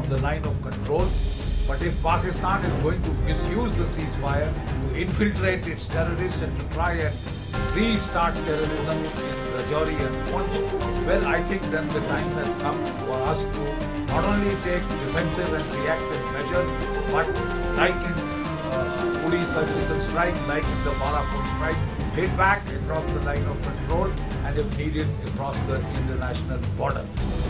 on the line of control. But if Pakistan is going to misuse the ceasefire to infiltrate its terrorists and to try and restart terrorism in Rajouri and Poonch, well, I think then the time has come for us to not only take defensive and reactive measures, but like in Uri surgical strike, like in the Balakot strike, hit back across the line of control and if needed across the international border.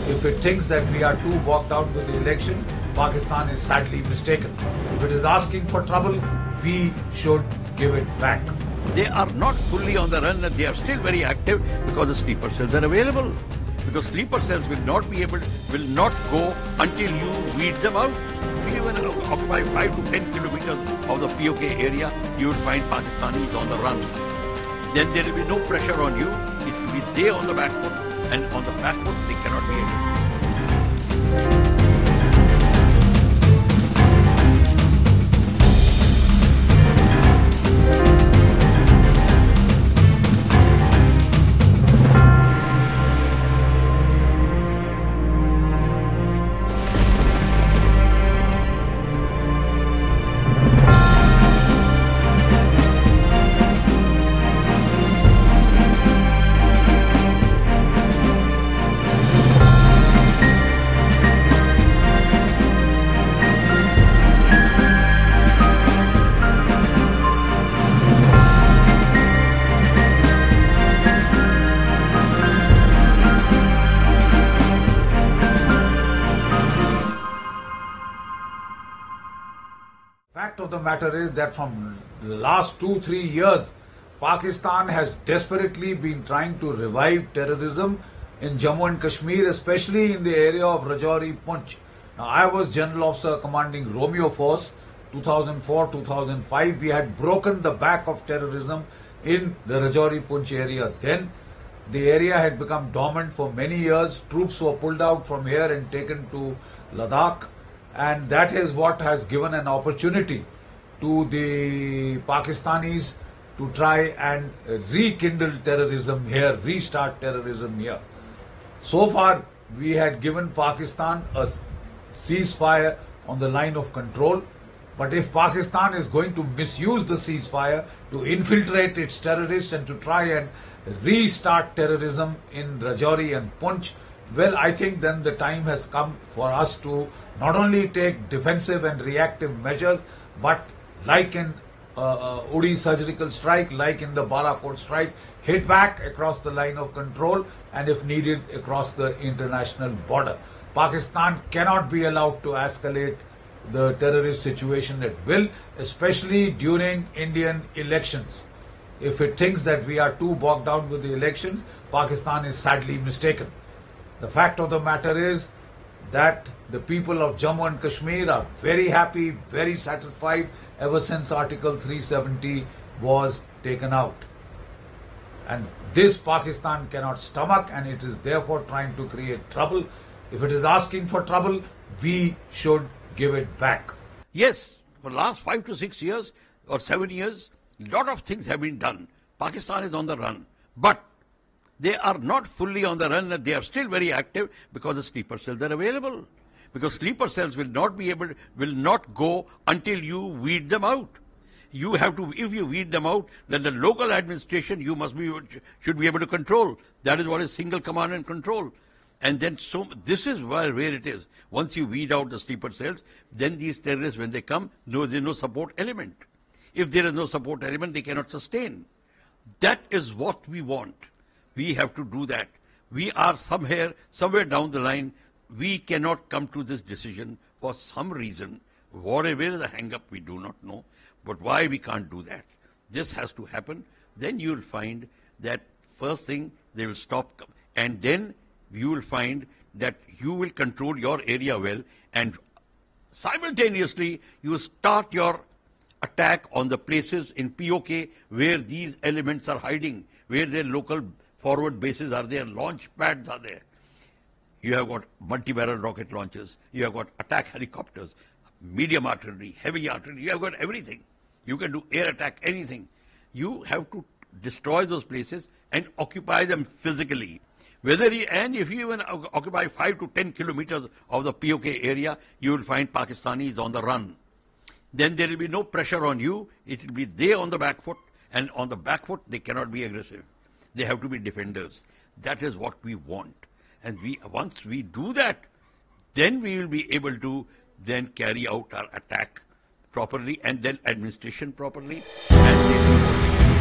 If it thinks that we are too bogged down with the election, Pakistan is sadly mistaken. If it is asking for trouble, we should give it back. They are not fully on the run and they are still very active because the sleeper cells are available. Because sleeper cells will not go until you weed them out. Even occupy 5 to 10 kilometers of the POK area, you will find Pakistanis on the run. Then there will be no pressure on you. It will be they on the back foot, and on the back foot they cannot be able. Fact of the matter is that from the last 2-3 years, Pakistan has desperately been trying to revive terrorism in Jammu and Kashmir, especially in the area of Rajouri Poonch. Now, I was General Officer commanding Romeo Force 2004-2005. We had broken the back of terrorism in the Rajouri Poonch area. Then the area had become dormant for many years. Troops were pulled out from here and taken to Ladakh. And that is what has given an opportunity to the Pakistanis to try and rekindle terrorism here, restart terrorism here. So far, we had given Pakistan a ceasefire on the line of control. But if Pakistan is going to misuse the ceasefire to infiltrate its terrorists and to try and restart terrorism in Rajouri and Poonch, well, I think then the time has come for us to not only take defensive and reactive measures, but like in Uri surgical strike, like in the Balakot strike, hit back across the line of control and if needed across the international border. Pakistan cannot be allowed to escalate the terrorist situation at will, especially during Indian elections. If it thinks that we are too bogged down with the elections, Pakistan is sadly mistaken. The fact of the matter is that the people of Jammu and Kashmir are very happy, very satisfied ever since Article 370 was taken out. And this Pakistan cannot stomach, and it is therefore trying to create trouble. If it is asking for trouble, we should give it back. Yes, for the last 5 to 6 years or 7 years, a lot of things have been done. Pakistan is on the run. But they are not fully on the run and they are still very active because the sleeper cells are available. Because sleeper cells will not go until you weed them out. You have to, if you weed them out, then the local administration should be able to control. That is what is single command and control. And then this is where it is. Once you weed out the sleeper cells, then these terrorists, when they come, there is no support element. If there is no support element, they cannot sustain. That is what we want. We have to do that. We are somewhere down the line, we cannot come to this decision for some reason. Whatever is the hang-up, we do not know. But why we can't do that? This has to happen. Then you will find that first thing, they will stop. And then you will find that you will control your area well. And simultaneously, you start your attack on the places in POK where these elements are hiding, where their local forward bases are there, launch pads are there. You have got multi-barrel rocket launchers, you have got attack helicopters, medium artillery, heavy artillery, you have got everything. You can do air attack, anything. You have to destroy those places and occupy them physically. And if you even occupy 5 to 10 kilometers of the POK area, you will find Pakistanis on the run. Then there will be no pressure on you. It will be they on the back foot, and on the back foot they cannot be aggressive. They have to be defenders. That is what we want. And once we do that, then we will be able to then carry out our attack properly, and then administration properly. And